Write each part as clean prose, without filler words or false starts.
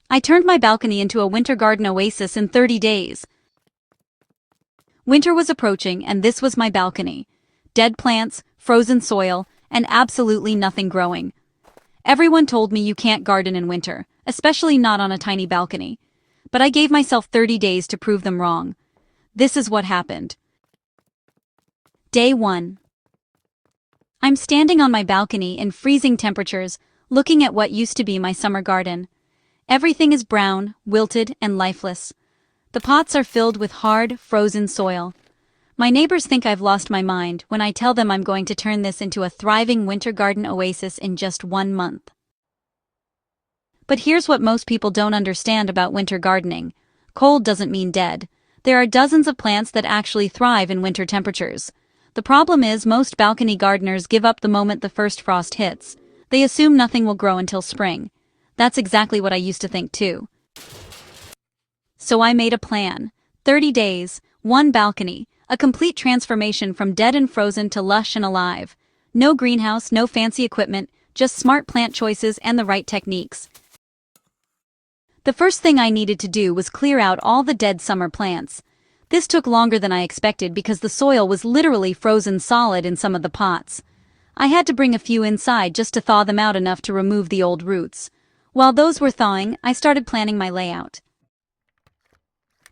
I turned my balcony into a winter garden oasis in 30 days. Winter was approaching and this was my balcony. Dead plants, frozen soil, and absolutely nothing growing. Everyone told me you can't garden in winter, especially not on a tiny balcony. But I gave myself 30 days to prove them wrong. This is what happened. Day 1. I'm standing on my balcony in freezing temperatures, looking at what used to be my summer garden. Everything is brown, wilted, and lifeless. The pots are filled with hard, frozen soil. My neighbors think I've lost my mind when I tell them I'm going to turn this into a thriving winter garden oasis in just 1 month. But here's what most people don't understand about winter gardening. Cold doesn't mean dead. There are dozens of plants that actually thrive in winter temperatures. The problem is most balcony gardeners give up the moment the first frost hits. They assume nothing will grow until spring. That's exactly what I used to think too. So I made a plan. 30 days, 1 balcony, a complete transformation from dead and frozen to lush and alive. No greenhouse, no fancy equipment, just smart plant choices and the right techniques. The first thing I needed to do was clear out all the dead summer plants. This took longer than I expected because the soil was literally frozen solid in some of the pots. I had to bring a few inside just to thaw them out enough to remove the old roots. While those were thawing, I started planning my layout.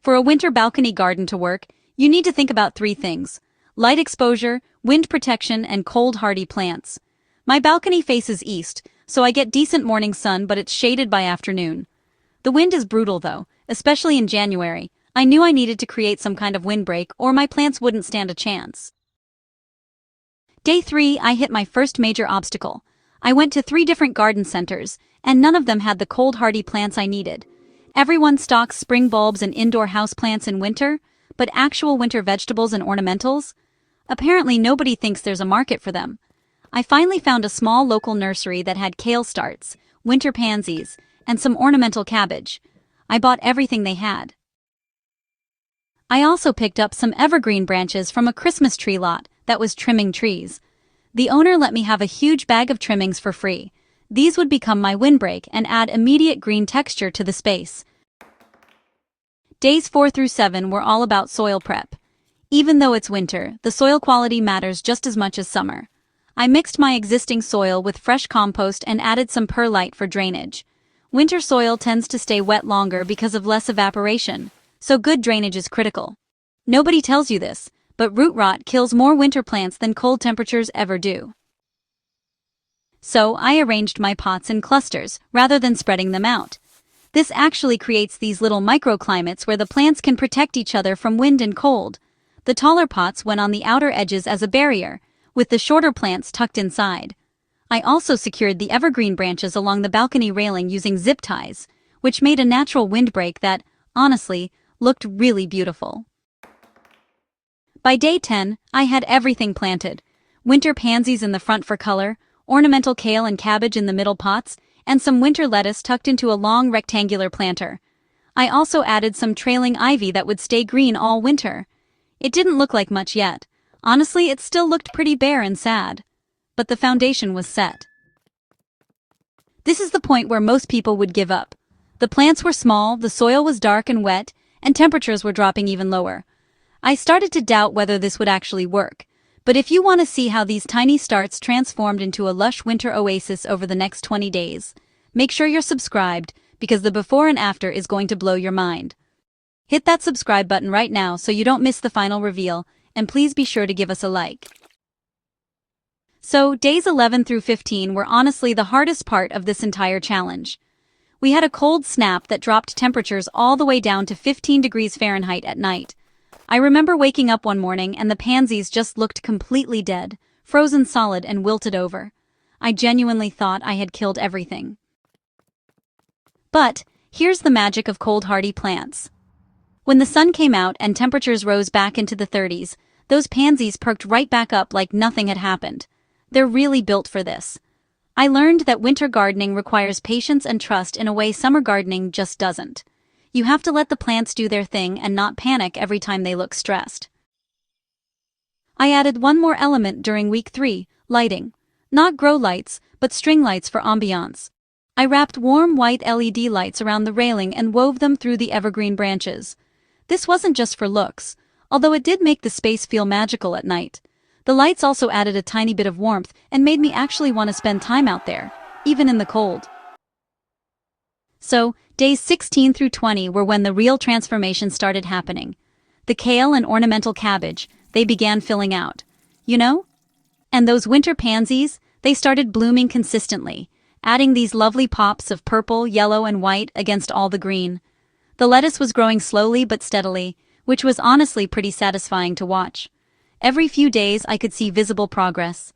For a winter balcony garden to work, you need to think about 3 things: light exposure, wind protection, and cold-hardy plants. My balcony faces east, so I get decent morning sun, but it's shaded by afternoon. The wind is brutal though, especially in January. I knew I needed to create some kind of windbreak or my plants wouldn't stand a chance. Day 3, I hit my first major obstacle. I went to 3 different garden centers, and none of them had the cold-hardy plants I needed. Everyone stocks spring bulbs and indoor houseplants in winter, but actual winter vegetables and ornamentals? Apparently nobody thinks there's a market for them. I finally found a small local nursery that had kale starts, winter pansies, and some ornamental cabbage. I bought everything they had. I also picked up some evergreen branches from a Christmas tree lot that was trimming trees. The owner let me have a huge bag of trimmings for free. These would become my windbreak and add immediate green texture to the space. Days 4 through 7 were all about soil prep. Even though it's winter, the soil quality matters just as much as summer. I mixed my existing soil with fresh compost and added some perlite for drainage. Winter soil tends to stay wet longer because of less evaporation, so good drainage is critical. Nobody tells you this, but root rot kills more winter plants than cold temperatures ever do. So I arranged my pots in clusters rather than spreading them out. This actually creates these little microclimates where the plants can protect each other from wind and cold. The taller pots went on the outer edges as a barrier, with the shorter plants tucked inside. I also secured the evergreen branches along the balcony railing using zip ties, which made a natural windbreak that, honestly, looked really beautiful. By day 10, I had everything planted. Winter pansies in the front for color, ornamental kale and cabbage in the middle pots, and some winter lettuce tucked into a long rectangular planter. I also added some trailing ivy that would stay green all winter. It didn't look like much yet. Honestly, it still looked pretty bare and sad. But the foundation was set. This is the point where most people would give up. The plants were small, the soil was dark and wet, and temperatures were dropping even lower. I started to doubt whether this would actually work. But if you want to see how these tiny starts transformed into a lush winter oasis over the next 20 days, make sure you're subscribed, because the before and after is going to blow your mind. Hit that subscribe button right now so you don't miss the final reveal, and please be sure to give us a like. So, days 11 through 15 were honestly the hardest part of this entire challenge. We had a cold snap that dropped temperatures all the way down to 15 degrees Fahrenheit at night. I remember waking up one morning and the pansies just looked completely dead, frozen solid and wilted over. I genuinely thought I had killed everything. But, here's the magic of cold-hardy plants. When the sun came out and temperatures rose back into the 30s, those pansies perked right back up like nothing had happened. They're really built for this. I learned that winter gardening requires patience and trust in a way summer gardening just doesn't. You have to let the plants do their thing and not panic every time they look stressed. I added one more element during week 3, lighting. Not grow lights, but string lights for ambiance. I wrapped warm white LED lights around the railing and wove them through the evergreen branches. This wasn't just for looks, although it did make the space feel magical at night. The lights also added a tiny bit of warmth and made me actually want to spend time out there, even in the cold. So, days 16 through 20 were when the real transformation started happening. The kale and ornamental cabbage, they began filling out. You know? And those winter pansies, they started blooming consistently, adding these lovely pops of purple, yellow, and white against all the green. The lettuce was growing slowly but steadily, which was honestly pretty satisfying to watch. Every few days I could see visible progress.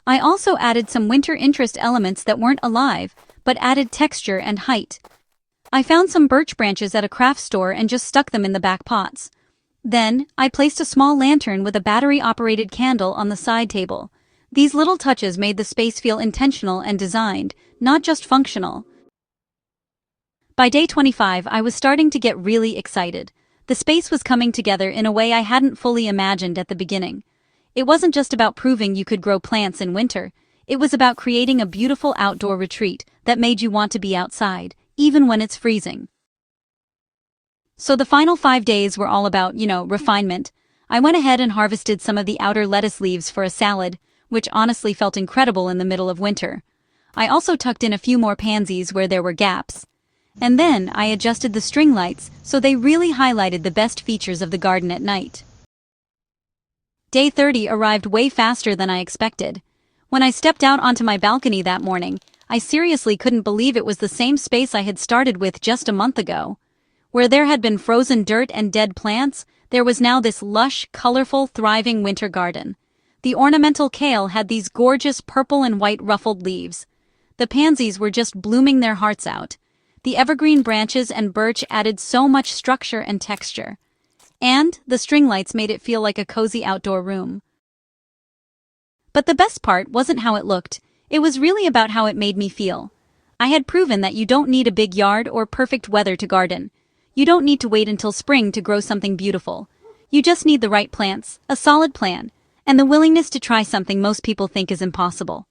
I also added some winter interest elements that weren't alive, but added texture and height. I found some birch branches at a craft store and just stuck them in the back pots. Then, I placed a small lantern with a battery-operated candle on the side table. These little touches made the space feel intentional and designed, not just functional. By day 25, I was starting to get really excited. The space was coming together in a way I hadn't fully imagined at the beginning. It wasn't just about proving you could grow plants in winter. It was about creating a beautiful outdoor retreat that made you want to be outside, even when it's freezing. So the final 5 days were all about, refinement. I went ahead and harvested some of the outer lettuce leaves for a salad, which honestly felt incredible in the middle of winter. I also tucked in a few more pansies where there were gaps. And then I adjusted the string lights so they really highlighted the best features of the garden at night. Day 30 arrived way faster than I expected. When I stepped out onto my balcony that morning, I seriously couldn't believe it was the same space I had started with just a month ago. Where there had been frozen dirt and dead plants, there was now this lush, colorful, thriving winter garden. The ornamental kale had these gorgeous purple and white ruffled leaves. The pansies were just blooming their hearts out. The evergreen branches and birch added so much structure and texture. And the string lights made it feel like a cozy outdoor room. But the best part wasn't how it looked, it was really about how it made me feel. I had proven that you don't need a big yard or perfect weather to garden. You don't need to wait until spring to grow something beautiful. You just need the right plants, a solid plan, and the willingness to try something most people think is impossible.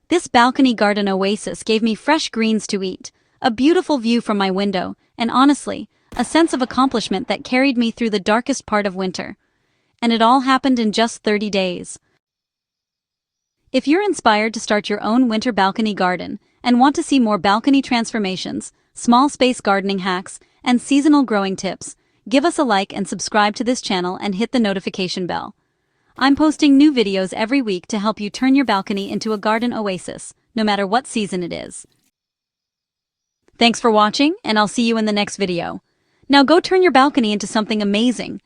This balcony garden oasis gave me fresh greens to eat, a beautiful view from my window, and honestly, a sense of accomplishment that carried me through the darkest part of winter. And it all happened in just 30 days. If you're inspired to start your own winter balcony garden and want to see more balcony transformations, small space gardening hacks, and seasonal growing tips, give us a like and subscribe to this channel and hit the notification bell. I'm posting new videos every week to help you turn your balcony into a garden oasis, no matter what season it is. Thanks for watching, and I'll see you in the next video. Now go turn your balcony into something amazing.